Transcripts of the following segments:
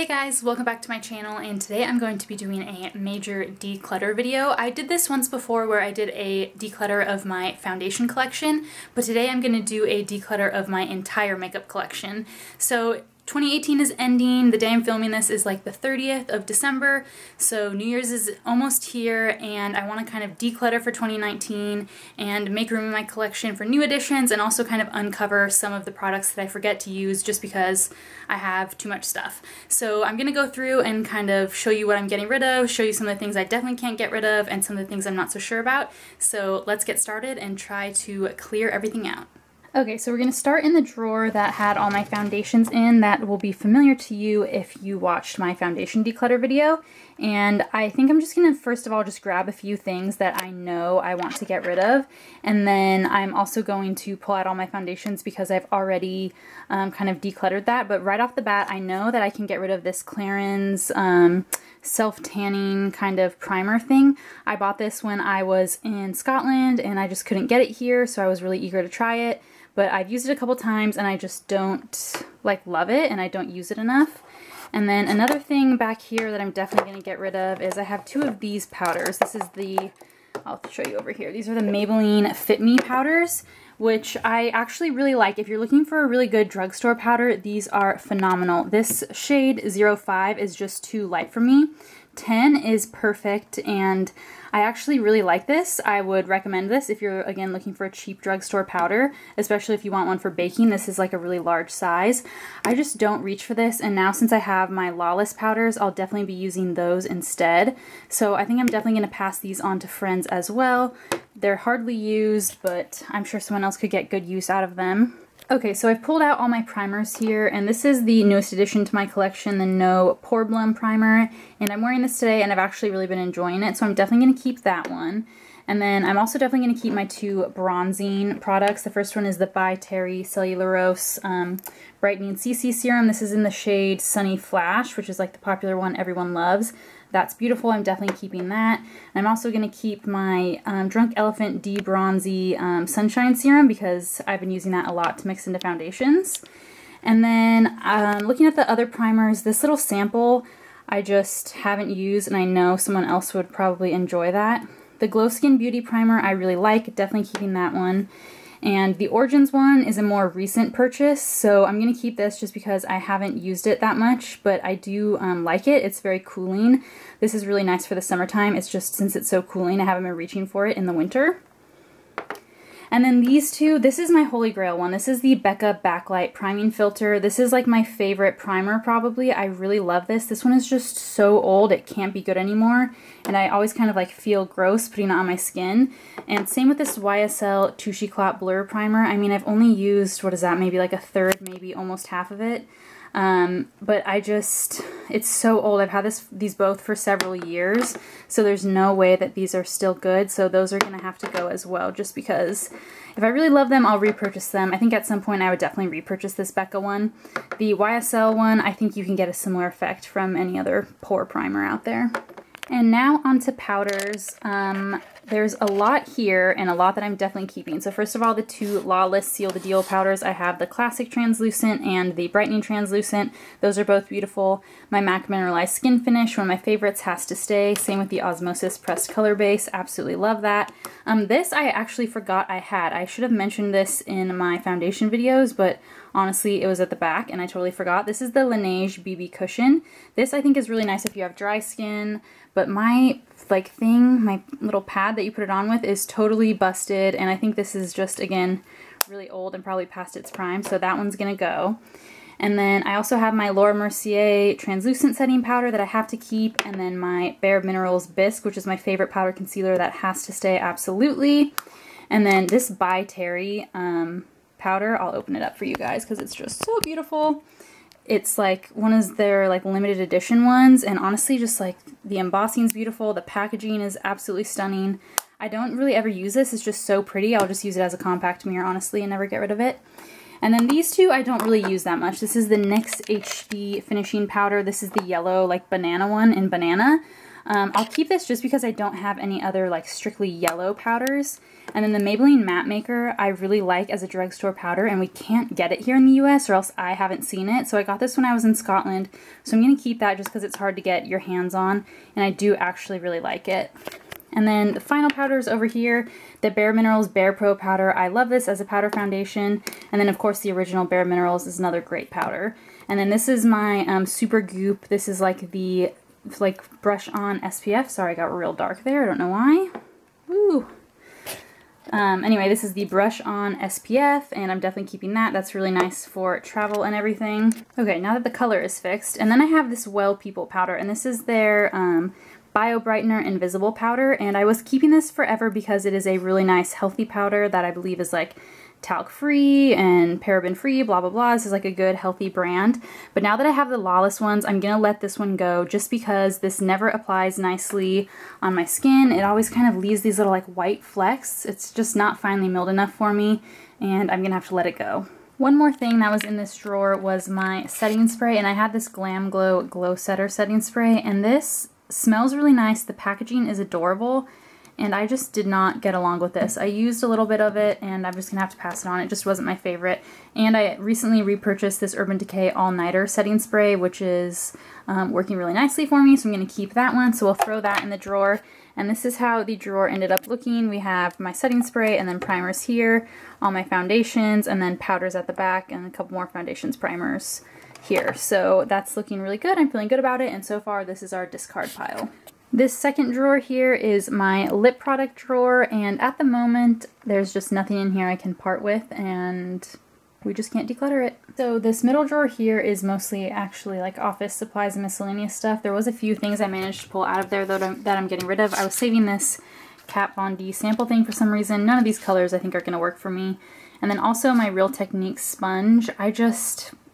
guys, welcome back to my channel, and today I'm going to be doing a major declutter video. I did this once before where I did a declutter of my foundation collection, but today I'm going to do a declutter of my entire makeup collection. So 2018 is ending. The day I'm filming this is like the 30th of December, so New Year's is almost here, and I want to kind of declutter for 2019 and make room in my collection for new additions, and also kind of uncover some of the products that I forget to use just because I have too much stuff. So I'm going to go through and kind of show you what I'm getting rid of, show you some of the things I definitely can't get rid of, and some of the things I'm not so sure about. So let's get started and try to clear everything out. Okay, so we're going to start in the drawer that had all my foundations in. That will be familiar to you if you watched my foundation declutter video. And I think I'm just going to first of all just grab a few things that I know I want to get rid of. And then I'm also going to pull out all my foundations because I've already kind of decluttered that. But right off the bat, I know that I can get rid of this Clarins self-tanning kind of primer thing. I bought this when I was in Scotland and I just couldn't get it here, so I was really eager to try it. But I've used it a couple times and I just don't love it, and I don't use it enough. And then another thing back here that I'm definitely going to get rid of is I have two of these powders. This is the, I'll show you over here. These are the Maybelline Fit Me powders, which I actually really like. If you're looking for a really good drugstore powder, these are phenomenal. This shade 05 is just too light for me. 10 is perfect, and I actually really like this. I would recommend this if you're, again, looking for a cheap drugstore powder, especially if you want one for baking. This is like a really large size. I just don't reach for this, and now since I have my Lawless powders, I'll definitely be using those instead. So I think I'm definitely going to pass these on to friends as well. They're hardly used, but I'm sure someone else could get good use out of them. Okay, so I've pulled out all my primers here, and this is the newest addition to my collection, the No Pore Blem primer, and I'm wearing this today and I've actually really been enjoying it, so I'm definitely going to keep that one. And then I'm also definitely going to keep my two bronzing products. The first one is the By Terry Cellulose Brightening CC Serum. This is in the shade Sunny Flash, which is like the popular one everyone loves. That's beautiful. I'm definitely keeping that. I'm also going to keep my Drunk Elephant De-Bronzy Sunshine Serum because I've been using that a lot to mix into foundations. And then looking at the other primers, this little sample I just haven't used, and I know someone else would probably enjoy that. The Glow Skin Beauty Primer I really like, definitely keeping that one. And the Origins one is a more recent purchase, so I'm going to keep this just because I haven't used it that much, but I do like it. It's very cooling. This is really nice for the summertime. It's just, since it's so cooling, I haven't been reaching for it in the winter. And then these two, this is my holy grail one. This is the Becca Backlight Priming Filter. This is like my favorite primer probably. I really love this. This one is just so old, it can't be good anymore. And I always kind of like feel gross putting it on my skin. And same with this YSL Touche Clot Blur Primer. I mean, I've only used, what is that, maybe like a third, maybe almost half of it. But I just, it's so old. I've had these both for several years, so there's no way that these are still good, so those are gonna have to go as well, just because if I really love them, I'll repurchase them. I think at some point I would definitely repurchase this Becca one. The YSL one, I think you can get a similar effect from any other pore primer out there. And now onto powders. There's a lot here and a lot that I'm definitely keeping. So first of all, the two Lawless Seal the Deal powders. I have the Classic Translucent and the Brightening Translucent. Those are both beautiful. My MAC Mineralized Skin Finish, one of my favorites, has to stay. Same with the Osmosis Pressed Color Base. Absolutely love that. This I actually forgot I had. I should have mentioned this in my foundation videos, but honestly, it was at the back and I totally forgot. This is the Laneige BB Cushion. This I think is really nice if you have dry skin, but my my little pad that you put it on with is totally busted, and I think this is just, again, really old and probably past its prime, so that one's gonna go. And then I also have my Laura Mercier Translucent Setting Powder that I have to keep, and then my Bare Minerals Bisque, which is my favorite powder concealer, that has to stay absolutely. And then this By Terry powder, I'll open it up for you guys because it's just so beautiful. It's like one of their limited edition ones, and honestly just the embossing is beautiful, the packaging is absolutely stunning. I don't really ever use this, it's just so pretty. I'll just use it as a compact mirror honestly and never get rid of it. And then these two I don't really use that much. This is the NYX HD Finishing Powder. This is the yellow, like, banana one in Banana. I'll keep this just because I don't have any other, like, strictly yellow powders. And then the Maybelline Matte Maker I really like as a drugstore powder, and we can't get it here in the US, or else I haven't seen it. So I got this when I was in Scotland, so I'm going to keep that just because it's hard to get your hands on, and I do actually really like it. And then the final powders over here, the Bare Minerals Bare Pro powder. I love this as a powder foundation. And then of course the original Bare Minerals is another great powder. And then this is my Super Goop. This is like the brush on SPF. Sorry, I got real dark there. I don't know why. Woo. Anyway, this is the brush on SPF, and I'm definitely keeping that. That's really nice for travel and everything. Okay, now that the color is fixed, and then I have this Well People powder, and this is their Bio Brightener Invisible powder, and I was keeping this forever because it is a really nice healthy powder that I believe is like talc free and paraben free, blah blah blah. This is like a good healthy brand. But now that I have the Lawless ones, I'm gonna let this one go just because this never applies nicely on my skin. It always kind of leaves these little like white flecks. It's just not finely milled enough for me, and I'm gonna have to let it go. One more thing that was in this drawer was my setting spray, and I had this Glam Glow Glow Setter setting spray, and this smells really nice. The packaging is adorable, and I just did not get along with this. I used a little bit of it, and I'm just gonna have to pass it on. It just wasn't my favorite. And I recently repurchased this Urban Decay All Nighter setting spray, which is working really nicely for me, so I'm gonna keep that one. So we'll throw that in the drawer. And this is how the drawer ended up looking. We have my setting spray and then primers here, all my foundations, and then powders at the back, and a couple more foundations, primers here. So that's looking really good. I'm feeling good about it, and so far this is our discard pile. This second drawer here is my lip product drawer, and at the moment there's just nothing in here I can part with, and we just can't declutter it. So this middle drawer here is mostly actually like office supplies and miscellaneous stuff. There was a few things I managed to pull out of there though that I'm getting rid of. I was saving this Kat Von D sample thing for some reason. None of these colors I think are going to work for me. And then also my Real Techniques sponge.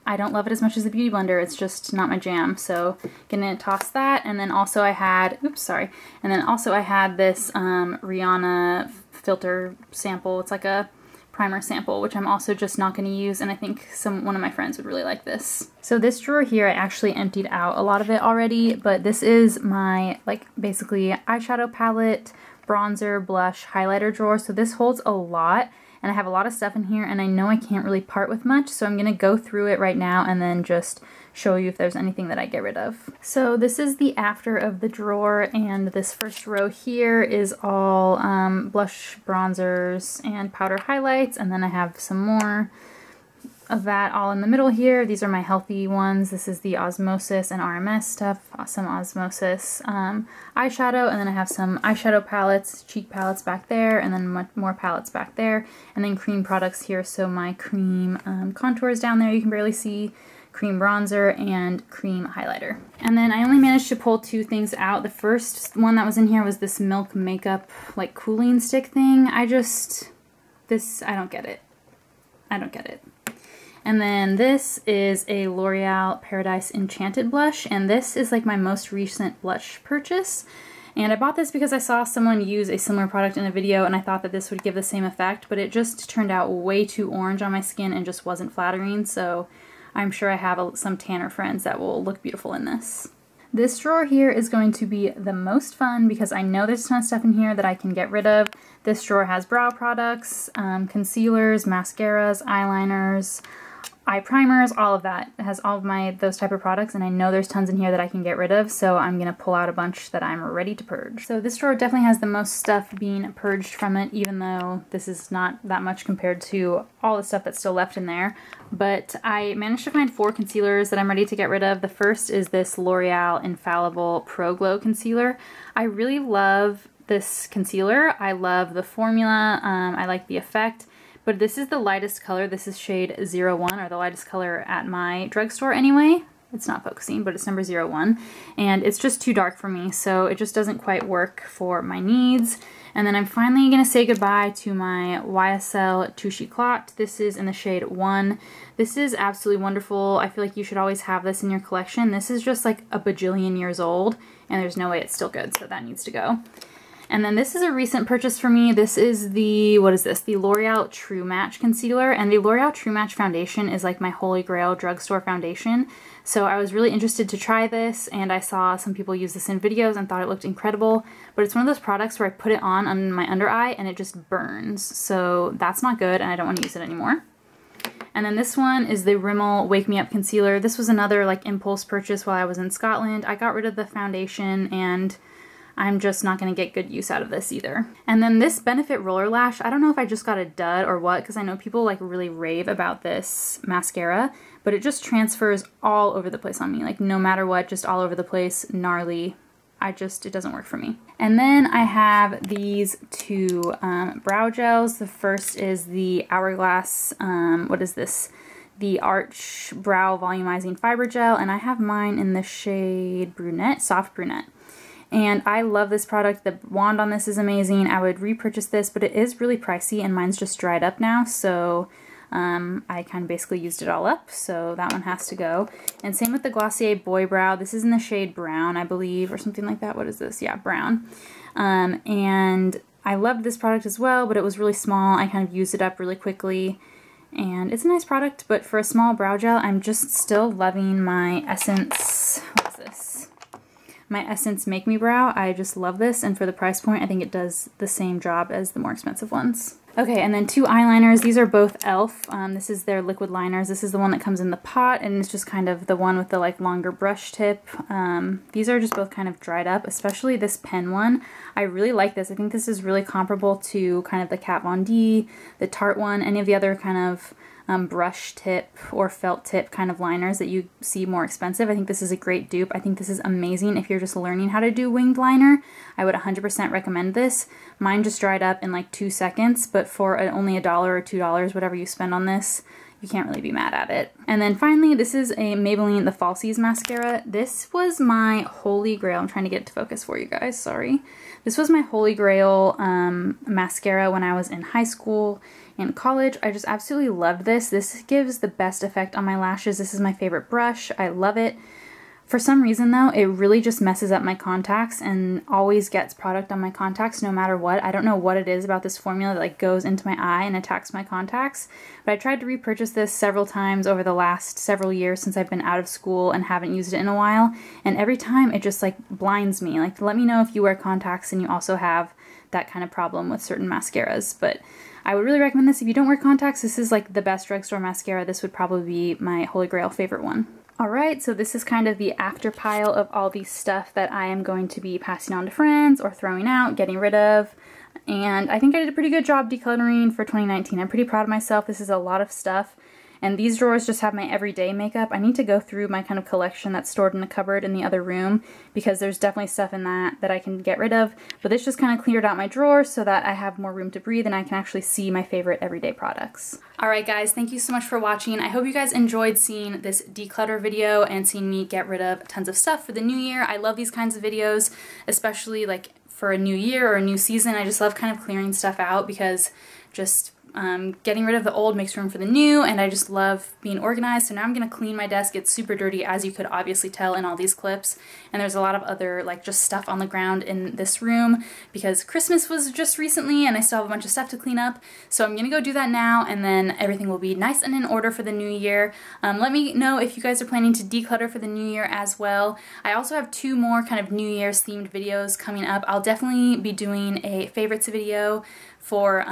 I don't love it as much as the Beauty Blender. It's just not my jam. So gonna toss that. And then also I had, And then also I had this Rihanna filter sample. It's like a primer sample, which I'm also just not gonna use. And I think one of my friends would really like this. So this drawer here, I actually emptied out a lot of it already, but this is my basically eyeshadow palette, bronzer, blush, highlighter drawer. So this holds a lot. And I have a lot of stuff in here, and I know I can't really part with much, so I'm gonna go through it right now and then just show you if there's anything that I get rid of. So this is the after of the drawer, and this first row here is all blush, bronzers, and powder highlights, and then I have some more of that all in the middle here. These are my healthy ones. This is the Osmosis and RMS stuff, some Osmosis eyeshadow, and then I have some eyeshadow palettes, cheek palettes back there, and then more palettes back there, and then cream products here. So my cream contours down there you can barely see, cream bronzer, and cream highlighter. And then I only managed to pull two things out. The first one that was in here was this Milk Makeup like cooling stick thing. I don't get it. I don't get it. And then this is a L'Oreal Paradise Enchanted blush, and this is like my most recent blush purchase. And I bought this because I saw someone use a similar product in a video, and I thought that this would give the same effect, but it just turned out way too orange on my skin and just wasn't flattering, so I'm sure I have some tanner friends that will look beautiful in this. This drawer here is going to be the most fun because I know there's a ton of stuff in here that I can get rid of. This drawer has brow products, concealers, mascaras, eyeliners, eye primers, all of that. It has all of those type of products, and I know there's tons in here that I can get rid of, so I'm gonna pull out a bunch that I'm ready to purge. So this drawer definitely has the most stuff being purged from it, even though this is not that much compared to all the stuff that's still left in there. But I managed to find 4 concealers that I'm ready to get rid of. The first is this L'Oreal Infallible Pro Glow Concealer. I really love this concealer. I love the formula. I like the effect. But this is the lightest color. This is shade 01, or the lightest color at my drugstore anyway. It's not focusing, but it's number 01. And it's just too dark for me, so it just doesn't quite work for my needs. And then I'm finally going to say goodbye to my YSL Touche Éclat. This is in the shade 1. This is absolutely wonderful. I feel like you should always have this in your collection. This is just like a bajillion years old, and there's no way it's still good, so that needs to go. And then this is a recent purchase for me. This is the, what is this? The L'Oreal True Match Concealer. And the L'Oreal True Match Foundation is like my holy grail drugstore foundation. So I was really interested to try this, and I saw some people use this in videos and thought it looked incredible. But it's one of those products where I put it on my under eye and it just burns. So that's not good, and I don't want to use it anymore. And then this one is the Rimmel Wake Me Up Concealer. This was another like impulse purchase while I was in Scotland. I got rid of the foundation, and I'm just not going to get good use out of this either. And then this Benefit Roller Lash, I don't know if I just got a dud or what, because I know people like really rave about this mascara, but it just transfers all over the place on me. Like no matter what, just all over the place, gnarly. It doesn't work for me. And then I have these two brow gels. The first is the Hourglass, what is this? The Arch Brow Volumizing Fiber Gel, and I have mine in the shade Brunette, Soft Brunette. And I love this product. The wand on this is amazing. I would repurchase this, but it is really pricey and mine's just dried up now, so I kind of basically used it all up, so that one has to go. And same with the Glossier Boy Brow. This is in the shade Brown, I believe, or something like that. What is this? Yeah, Brown. And I loved this product as well, but it was really small. I kind of used it up really quickly. And it's a nice product, but for a small brow gel, I'm just still loving my Essence, what is this? My Essence Make Me Brow. I just love this, and for the price point, I think it does the same job as the more expensive ones. Okay, and then two eyeliners. These are both e.l.f. This is their liquid liners. This is the one that comes in the pot, and it's just kind of the one with the like longer brush tip. These are just both kind of dried up, especially this pen one. I really like this. I think this is really comparable to kind of the Kat Von D, the Tarte one, any of the other kind of brush tip or felt tip kind of liners that you see more expensive. I think this is a great dupe. I think this is amazing if you're just learning how to do winged liner. I would 100% recommend this. Mine just dried up in like 2 seconds, but for only $1 or $2, whatever you spend on this, you can't really be mad at it. And then finally, this is a Maybelline The Falsies mascara. This was my holy grail. I'm trying to get it to focus for you guys, sorry. This was my holy grail mascara when I was in high school and college. I just absolutely loved this. This gives the best effect on my lashes. This is my favorite brush. I love it. For some reason though, it really just messes up my contacts and always gets product on my contacts no matter what. I don't know what it is about this formula that like goes into my eye and attacks my contacts, but I tried to repurchase this several times over the last several years since I've been out of school and haven't used it in a while, and every time it just like blinds me. Like, let me know if you wear contacts and you also have that kind of problem with certain mascaras, but I would really recommend this if you don't wear contacts. This is like the best drugstore mascara. This would probably be my holy grail favorite one. Alright, so this is kind of the after pile of all these stuff that I am going to be passing on to friends or throwing out, getting rid of. And I think I did a pretty good job decluttering for 2019. I'm pretty proud of myself. This is a lot of stuff. And these drawers just have my everyday makeup. I need to go through my kind of collection that's stored in the cupboard in the other room, because there's definitely stuff in that I can get rid of. But this just kind of cleared out my drawers so that I have more room to breathe and I can actually see my favorite everyday products. Alright guys, thank you so much for watching. I hope you guys enjoyed seeing this declutter video and seeing me get rid of tons of stuff for the new year. I love these kinds of videos, especially like for a new year or a new season. I just love kind of clearing stuff out, because just getting rid of the old makes room for the new, and I just love being organized. So now I'm going to clean my desk. It's super dirty, as you could obviously tell in all these clips, and there's a lot of other like just stuff on the ground in this room because Christmas was just recently and I still have a bunch of stuff to clean up. So I'm going to go do that now, and then everything will be nice and in order for the new year. Let me know if you guys are planning to declutter for the new year as well. I also have 2 more kind of New Year's themed videos coming up. I'll definitely be doing a favorites video for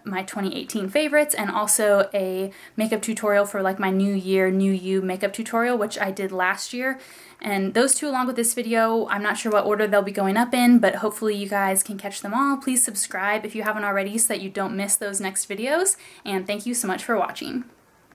my 2018 favorites, and also a makeup tutorial for like my New Year, New You makeup tutorial, which I did last year. And those two, along with this video, I'm not sure what order they'll be going up in, but hopefully you guys can catch them all. Please subscribe if you haven't already so that you don't miss those next videos, and thank you so much for watching.